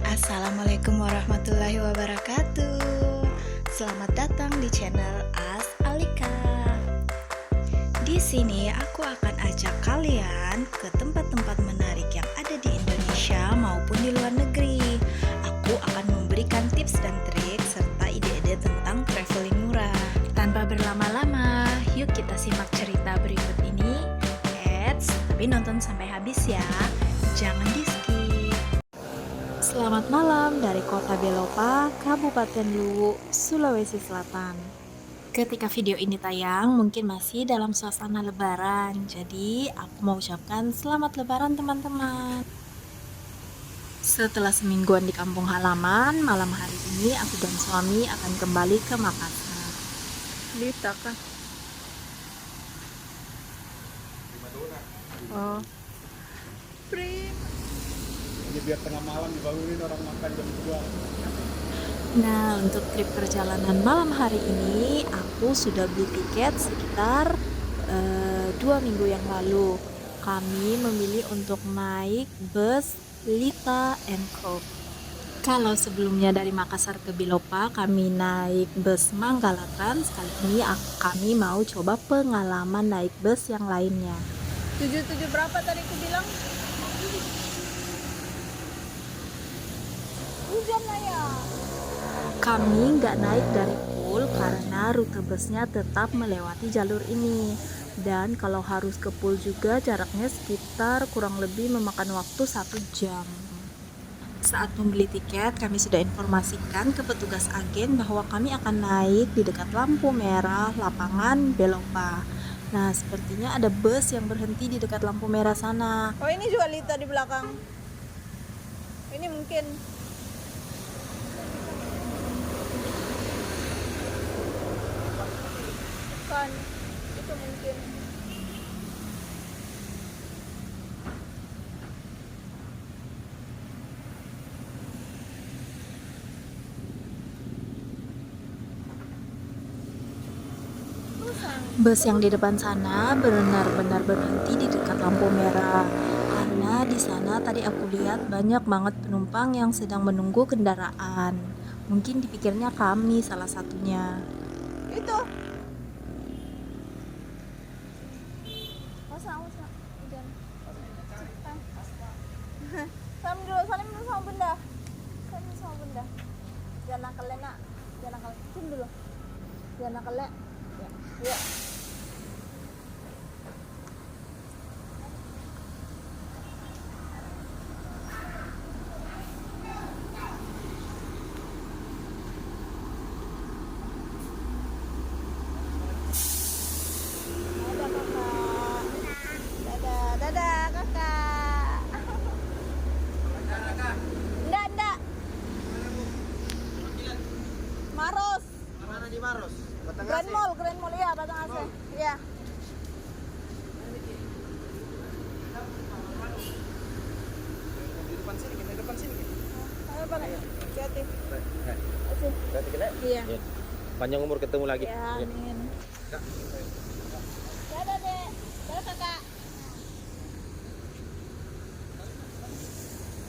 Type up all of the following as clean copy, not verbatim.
Assalamualaikum warahmatullahi wabarakatuh. Selamat datang di channel As Alika. Di sini aku akan ajak kalian ke tempat-tempat menarik yang ada di Indonesia maupun di luar negeri. Aku akan memberikan tips dan trik serta ide-ide tentang traveling murah. Tanpa berlama-lama, yuk kita simak cerita berikut ini. Tapi nonton sampai habis ya. Jangan di-skip. Selamat malam dari Kota Belopa, Kabupaten Luwu, Sulawesi Selatan. Ketika video ini tayang, mungkin masih dalam suasana lebaran. Jadi, aku mau ucapkan selamat lebaran teman-teman. Setelah semingguan di kampung halaman, malam hari ini aku dan suami akan kembali ke Makassar. Lita kah? Oh. Ini biar tengah malam dibangunin orang makan jam 2. Nah, untuk trip perjalanan malam hari ini, aku sudah beli tiket sekitar 2 minggu yang lalu. Kami memilih untuk naik bus Lita Co. Kalau sebelumnya dari Makassar ke Belopa, kami naik bus Manggala Trans. Kali ini kami mau coba pengalaman naik bus yang lainnya. 77 berapa tadi aku bilang? Hujan lah ya. Kami nggak naik dari pool karena rute busnya tetap melewati jalur ini. Dan kalau harus ke pool juga jaraknya sekitar kurang lebih memakan waktu 1 jam. Saat membeli tiket, kami sudah informasikan ke petugas agen bahwa kami akan naik di dekat lampu merah lapangan Belopa. Nah, sepertinya ada bus yang berhenti di dekat lampu merah sana. Oh, ini juga Lita di belakang. Ini mungkin. Bukan. Itu mungkin. Bus yang di depan sana benar-benar berhenti di dekat lampu merah. Karena di sana tadi aku lihat banyak banget penumpang yang sedang menunggu kendaraan. Mungkin dipikirnya kami salah satunya. Itu. Masa. Hujan. Salam dulu sama bunda. Salam sama bunda. Jangan nakal nak. Jangan nakal. Cium dulu. Jangan nakal ya. Ya. Dadah kakak. Enggak. Maros. Mana di Maros? Grand Mall ya, Batang AC. Iya. Di depan sini. Ayo Pak. Hati-hati. Berarti kena? Iya. Panjang umur ketemu lagi. Ya, amin. Dadah, Dek. Dadah, Kakak.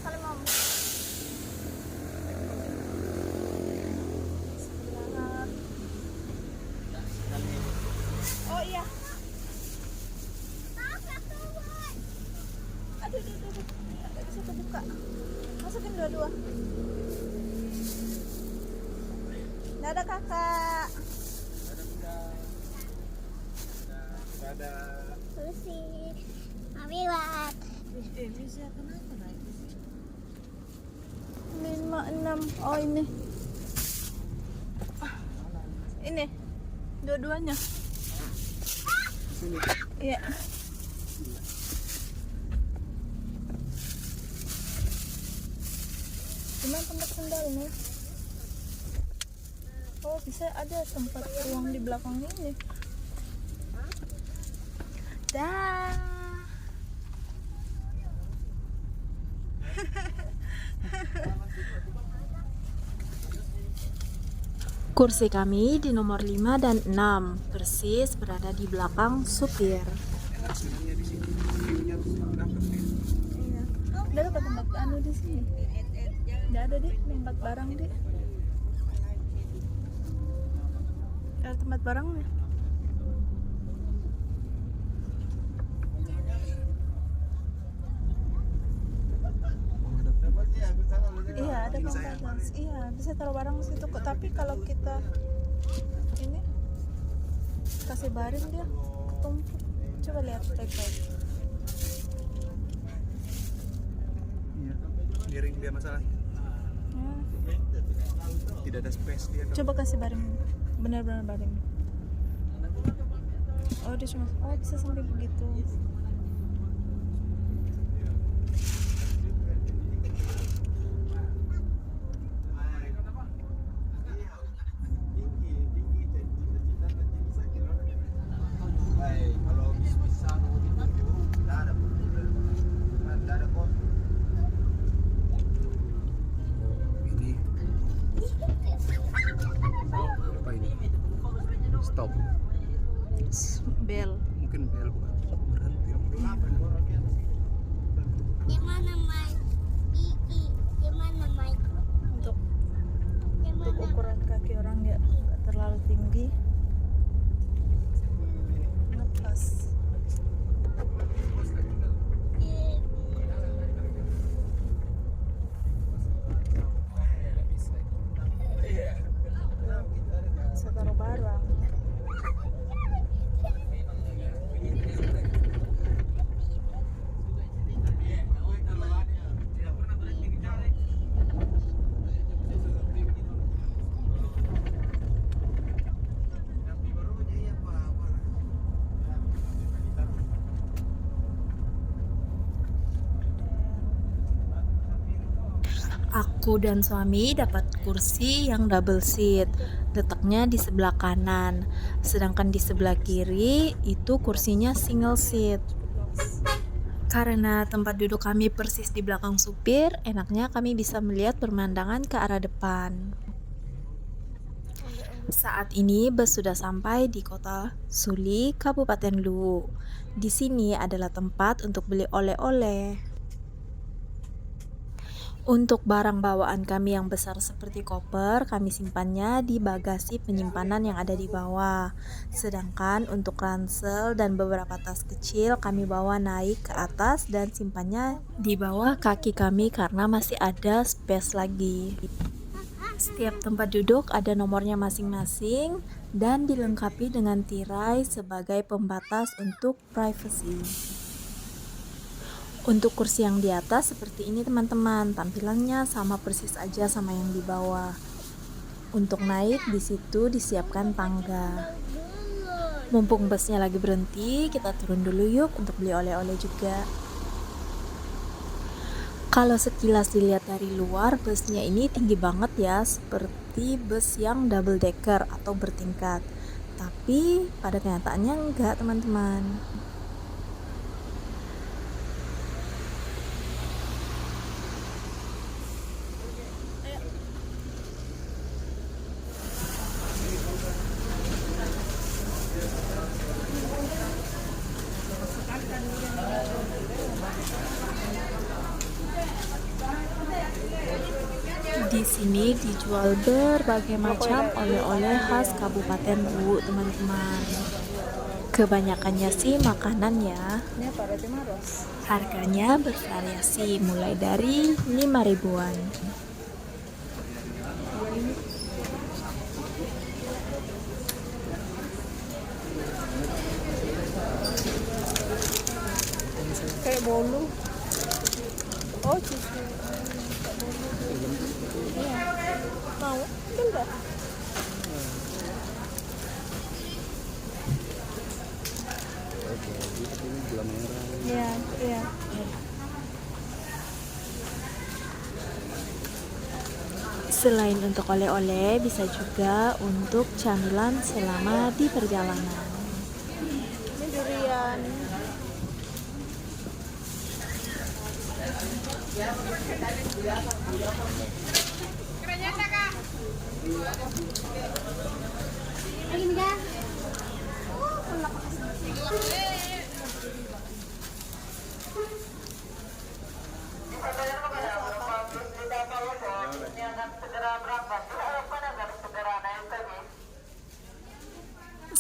Salim, Om. Selamat. Oh iya. Aduh. Nggak bisa kebuka. Masukin dua-dua. Dadah, Kakak. Dadah. Susi, Abiwat. Bisa kenapa naik? 56. Oh ini. Ini. Dua-duanya. Sini. Iya. Gimana tempat sendalnya? Oh, bisa ada tempat ruang di belakang ini. Dah. Kursi kami di nomor 5 dan 6, persis berada di belakang supir. Iya. Udah ada tempat anu di sini. Nggak ada deh tempat barang deh. Ada tempat barangnya. Iya ada tempat. Iya bisa taruh barang situ kok. Tapi kalau kita ini kasih baring dia ketumpuk. Coba lihat baik-baik. Iya. Miring dia masalah. Ya. Tidak ada space dia. Coba kasih baring, benar-benar baring. Oh dia cuma, oh bisa sampai begitu. Ini apa ini? Stop. Bel. Mungkin bel bukan berhenti. Gimana Mike? Gimana Mike? Untuk Gimana? ukuran kaki orang ya nggak terlalu tinggi. Ngepas. Bisa taruh barang. Aku dan suami dapat kursi yang double seat, letaknya di sebelah kanan, sedangkan di sebelah kiri itu kursinya single seat. Karena tempat duduk kami persis di belakang supir, enaknya kami bisa melihat pemandangan ke arah depan. Saat ini bus sudah sampai di kota Suli, Kabupaten Luwu. Di sini adalah tempat untuk beli oleh-oleh. Untuk barang bawaan kami yang besar seperti koper, kami simpannya di bagasi penyimpanan yang ada di bawah. Sedangkan untuk ransel dan beberapa tas kecil kami bawa naik ke atas dan simpannya di bawah kaki kami karena masih ada space lagi. Setiap tempat duduk ada nomornya masing-masing dan dilengkapi dengan tirai sebagai pembatas untuk privacy. Untuk kursi yang di atas seperti ini teman-teman, tampilannya sama persis aja sama yang di bawah. Untuk naik di situ disiapkan tangga. Mumpung busnya lagi berhenti, kita turun dulu yuk untuk beli oleh-oleh juga. Kalau sekilas dilihat dari luar, busnya ini tinggi banget ya, seperti bus yang double decker atau bertingkat. Tapi pada kenyataannya enggak teman-teman. Di sini dijual berbagai macam oleh-oleh khas Kabupaten Luwu, teman-teman. Kebanyakannya sih makanan ya. Ini apa? Roti Maros. Harganya bervariasi mulai dari 5 ribuan. Kayak bolu. Oh, susu. Iya. Mau? Enggak. Iya, iya. Selain untuk oleh-oleh, bisa juga untuk camilan selama di perjalanan. Ini durian.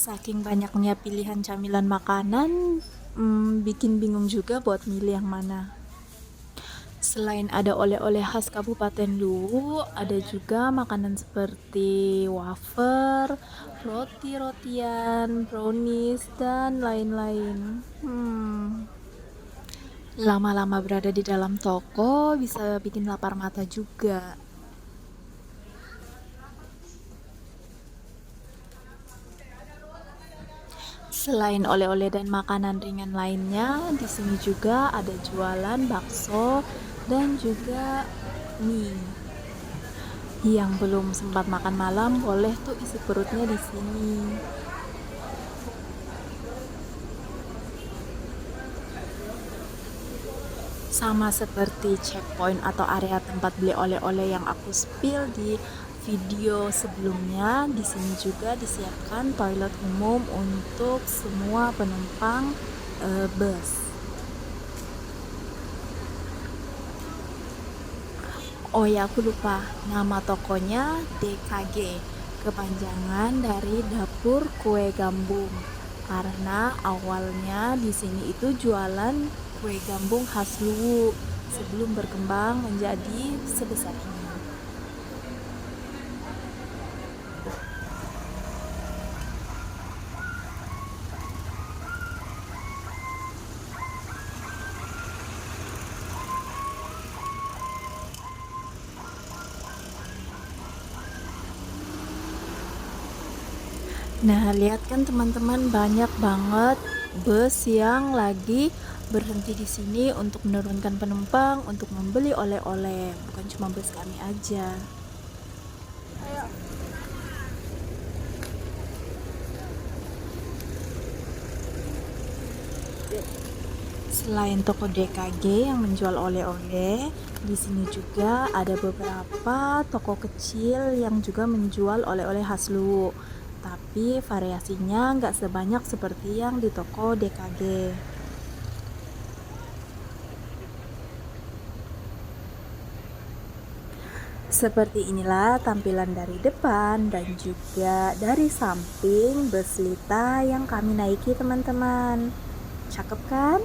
Saking banyaknya pilihan camilan makanan, bikin bingung juga buat milih yang mana. Selain ada oleh-oleh khas Kabupaten Luwu, ada juga makanan seperti wafer, roti-rotian, brownies, dan lain-lain. Lama-lama berada di dalam toko bisa bikin lapar mata juga. Selain oleh-oleh dan makanan ringan lainnya, di sini juga ada jualan bakso dan juga mie. Yang belum sempat makan malam boleh tuh isi perutnya di sini. Sama seperti checkpoint atau area tempat beli oleh-oleh yang aku spill di video sebelumnya, di sini juga disiapkan toilet umum untuk semua penumpang bus. Oh ya, aku lupa, nama tokonya DKG, kepanjangan dari Dapur Kue Gambung. Karena awalnya di sini itu jualan kue gambung khas Luwu sebelum berkembang menjadi sebesar ini. Nah, lihat kan teman-teman, banyak banget bus yang lagi berhenti di sini untuk menurunkan penumpang untuk membeli oleh-oleh. Bukan cuma bus kami aja. Selain toko DKG yang menjual oleh-oleh, di sini juga ada beberapa toko kecil yang juga menjual oleh-oleh khas Luwu. Tapi variasinya nggak sebanyak seperti yang di toko DKG. Seperti inilah tampilan dari depan dan juga dari samping bus Lita yang kami naiki, teman-teman. Cakep kan?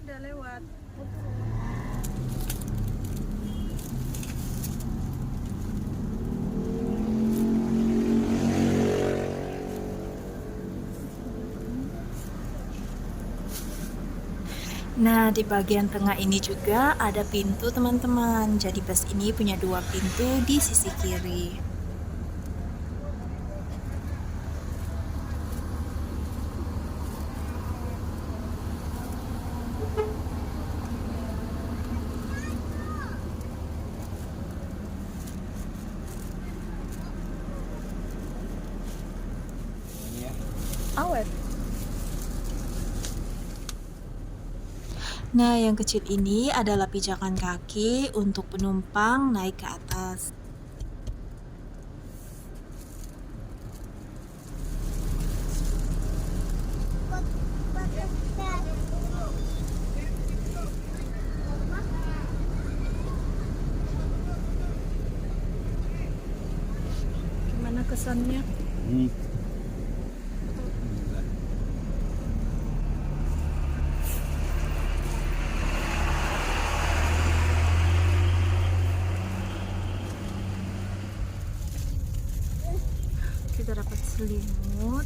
Udah lewat. Nah, di bagian tengah ini juga ada pintu, teman-teman. Jadi bus ini punya 2 pintu di sisi kiri. awet. Nah, yang kecil ini adalah pijakan kaki untuk penumpang naik ke atas. Gimana kesannya? Kita dapat selimut,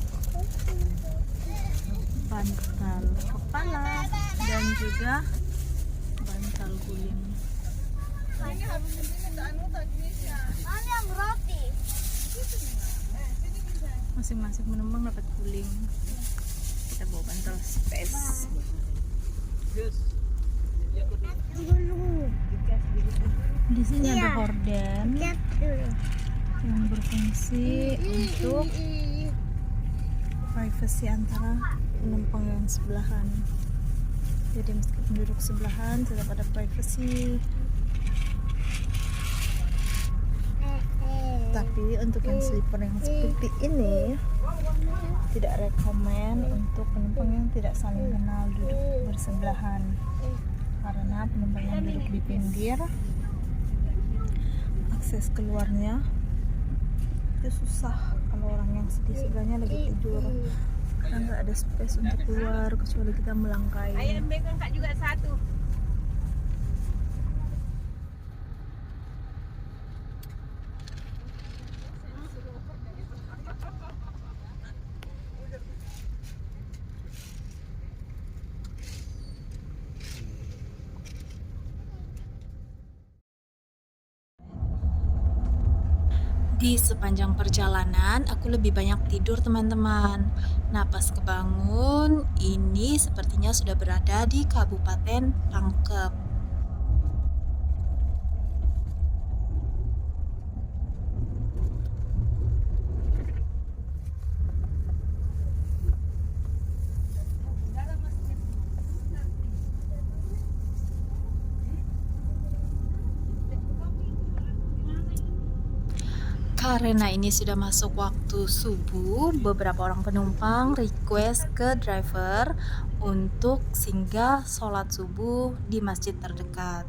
bantal kepala, dan juga bantal guling. Mana yang roti? Masing-masing penumpang dapat guling. Kita bawa bantal space. Dulu. Di sini ada Iya. horden Lihat dulu. yang berfungsi untuk privacy antara penumpang yang sebelahan. Jadi meskipun duduk sebelahan tetap ada privacy. Tapi untuk yang sleeper yang seperti ini tidak rekomen untuk penumpang yang tidak saling kenal duduk bersebelahan, karena penumpang yang duduk di pinggir akses keluarnya itu susah kalau orang yang di sebelahnya lagi tidur, karena nggak ada space untuk keluar kecuali kita melangkai. Ayam megang kak juga satu. Di sepanjang perjalanan aku lebih banyak tidur teman-teman. Nah pas kebangun ini sepertinya sudah berada di Kabupaten Pangkep. Karena ini sudah masuk waktu subuh, beberapa orang penumpang request ke driver untuk singgah sholat subuh di masjid terdekat.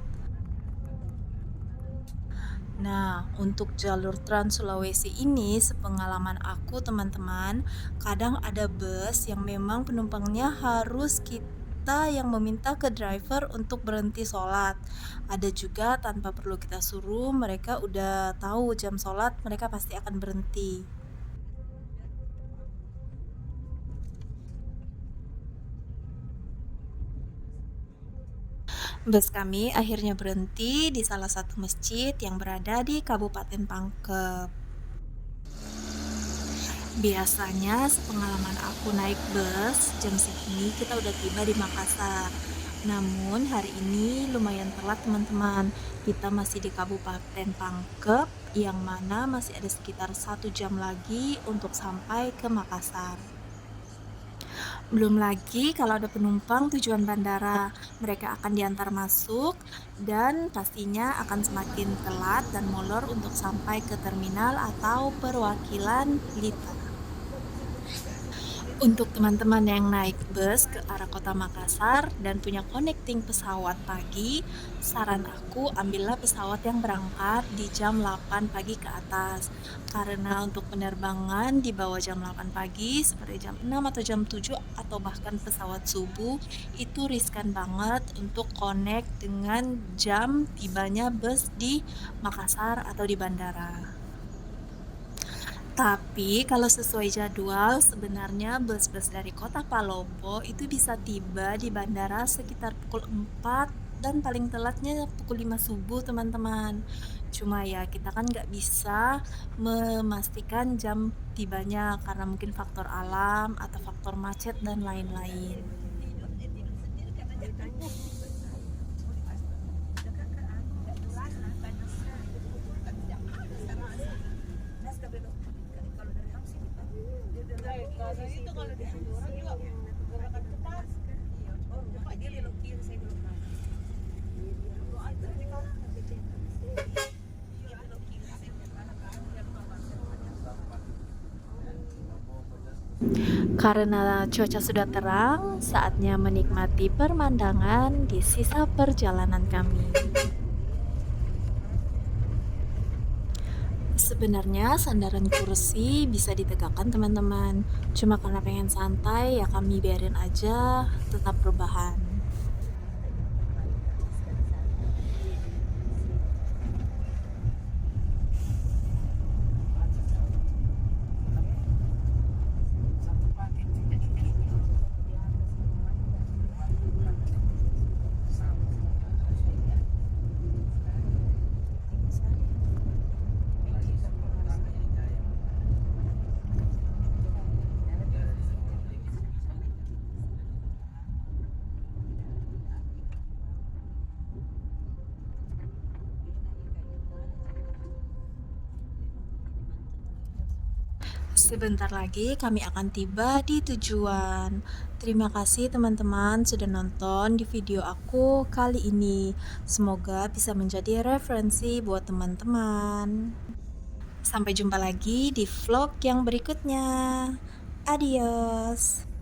Nah, untuk jalur Trans Sulawesi ini, sepengalaman aku teman-teman, kadang ada bus yang memang penumpangnya harus kita yang meminta ke driver untuk berhenti sholat. Ada juga tanpa perlu kita suruh, mereka udah tahu jam sholat, mereka pasti akan berhenti. Bus kami akhirnya berhenti di salah satu masjid yang berada di Kabupaten Pangkep. Biasanya sepengalaman aku naik bus, jam segini kita udah tiba di Makassar. Namun hari ini lumayan telat teman-teman. Kita masih di Kabupaten Pangkep, yang mana masih ada sekitar 1 jam lagi untuk sampai ke Makassar. Belum lagi kalau ada penumpang tujuan bandara, mereka akan diantar masuk dan pastinya akan semakin telat dan molor untuk sampai ke terminal atau perwakilan Blitar. Untuk teman-teman yang naik bus ke arah kota Makassar dan punya connecting pesawat pagi, saran aku ambillah pesawat yang berangkat di jam 8 pagi ke atas. Karena untuk penerbangan di bawah jam 8 pagi seperti jam 6 atau jam 7 atau bahkan pesawat subuh itu riskan banget untuk connect dengan jam tibanya bus di Makassar atau di bandara. Tapi kalau sesuai jadwal sebenarnya bus-bus dari kota Palopo itu bisa tiba di bandara sekitar pukul 4 dan paling telatnya pukul 5 subuh teman-teman. Cuma ya kita kan nggak bisa memastikan jam tibanya karena mungkin faktor alam atau faktor macet dan lain-lain. Kalau itu kalau Karena cuaca sudah terang, saatnya menikmati pemandangan di sisa perjalanan kami. Sebenarnya sandaran kursi bisa ditegakkan teman-teman, cuma karena pengen santai ya kami biarin aja tetap rebahan. Sebentar lagi kami akan tiba di tujuan. Terima kasih teman-teman sudah nonton di video aku kali ini. Semoga bisa menjadi referensi buat teman-teman. Sampai jumpa lagi di vlog yang berikutnya. Adios.